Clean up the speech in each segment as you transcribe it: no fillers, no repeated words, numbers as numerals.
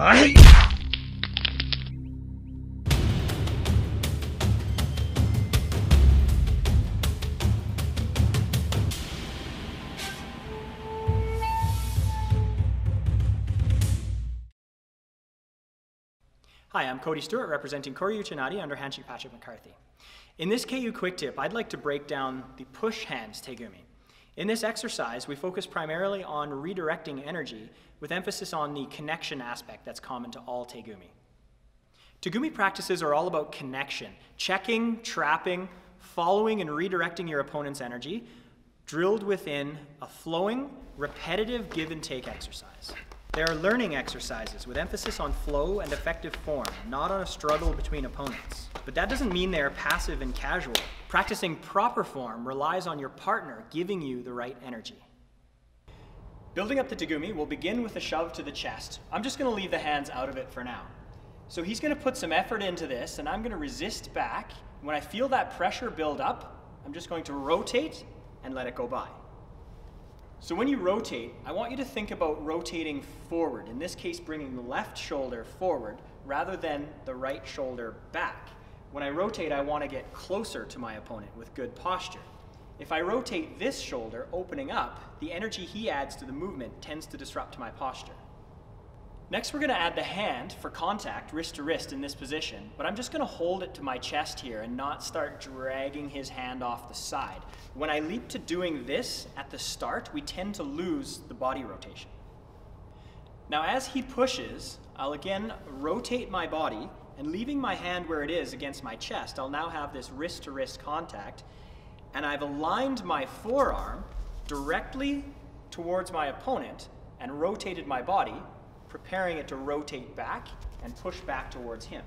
Hi, I'm Cody Stewart representing Koryu Uchinadi under Hanshi Patrick McCarthy. In this KU quick tip, I'd like to break down the Push Hands Tegumi. In this exercise, we focus primarily on redirecting energy with emphasis on the connection aspect that's common to all Tegumi. Tegumi practices are all about connection, checking, trapping, following and redirecting your opponent's energy, drilled within a flowing, repetitive give and take exercise. They are learning exercises with emphasis on flow and effective form, not on a struggle between opponents. But that doesn't mean they are passive and casual. Practicing proper form relies on your partner giving you the right energy. Building up the Tegumi, we'll begin with a shove to the chest. I'm just going to leave the hands out of it for now. So he's going to put some effort into this, and I'm going to resist back. When I feel that pressure build up, I'm just going to rotate and let it go by. So when you rotate, I want you to think about rotating forward, in this case bringing the left shoulder forward rather than the right shoulder back. When I rotate, I want to get closer to my opponent with good posture. If I rotate this shoulder, opening up, the energy he adds to the movement tends to disrupt my posture. Next, we're going to add the hand for contact, wrist to wrist in this position, but I'm just going to hold it to my chest here and not start dragging his hand off the side. When I leap to doing this at the start, we tend to lose the body rotation. Now, as he pushes, I'll again rotate my body, and leaving my hand where it is against my chest, I'll now have this wrist to wrist contact, and I've aligned my forearm directly towards my opponent and rotated my body, preparing it to rotate back and push back towards him.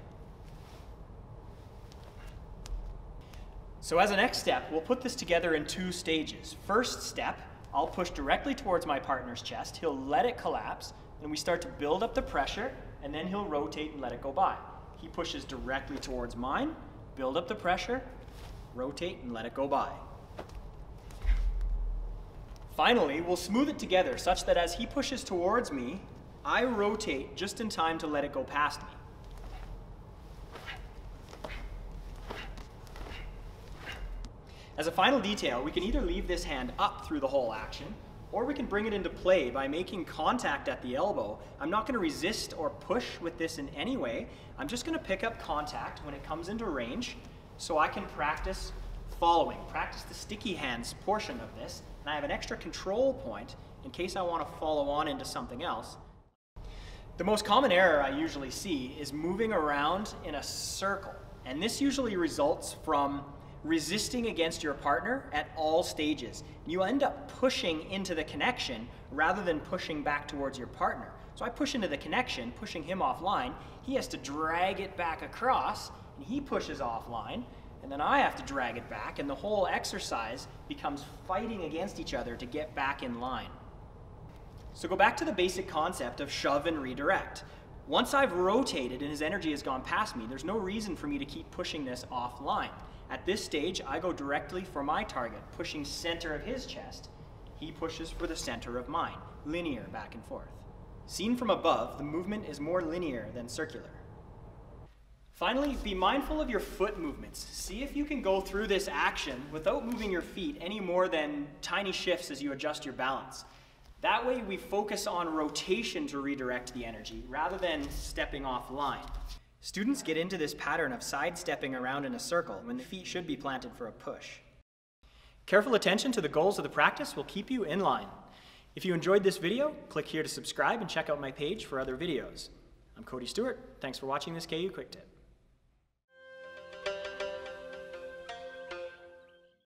So as a next step, we'll put this together in two stages. First step, I'll push directly towards my partner's chest, he'll let it collapse, and we start to build up the pressure, and then he'll rotate and let it go by. He pushes directly towards mine, build up the pressure, rotate and let it go by. Finally, we'll smooth it together such that as he pushes towards me, I rotate just in time to let it go past me. As a final detail, we can either leave this hand up through the whole action, or we can bring it into play by making contact at the elbow. I'm not going to resist or push with this in any way. I'm just going to pick up contact when it comes into range so I can practice following, practice the sticky hands portion of this, and I have an extra control point in case I want to follow on into something else. The most common error I usually see is moving around in a circle, and this usually results from resisting against your partner at all stages. You end up pushing into the connection rather than pushing back towards your partner. So I push into the connection, pushing him offline. He has to drag it back across, and he pushes offline, and then I have to drag it back, and the whole exercise becomes fighting against each other to get back in line. So go back to the basic concept of shove and redirect. Once I've rotated and his energy has gone past me, there's no reason for me to keep pushing this offline. At this stage, I go directly for my target, pushing center of his chest. He pushes for the center of mine, linear back and forth. Seen from above, the movement is more linear than circular. Finally, be mindful of your foot movements. See if you can go through this action without moving your feet any more than tiny shifts as you adjust your balance. That way we focus on rotation to redirect the energy rather than stepping offline. Students get into this pattern of sidestepping around in a circle when the feet should be planted for a push. Careful attention to the goals of the practice will keep you in line. If you enjoyed this video, click here to subscribe and check out my page for other videos. I'm Cody Stewart. Thanks for watching this KU Quick Tip.